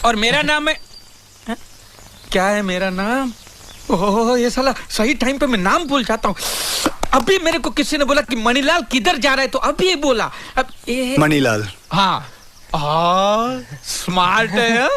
और मेरा नाम है क्या है मेरा नाम? ओह ये साला सही टाइम पे मैं नाम भूल जाता हूँ। अभी मेरे को किसी ने बोला कि मणिलाल किधर जा रहा है, तो अभी ये बोला। अब ये मणिलाल। हाँ स्मार्ट है।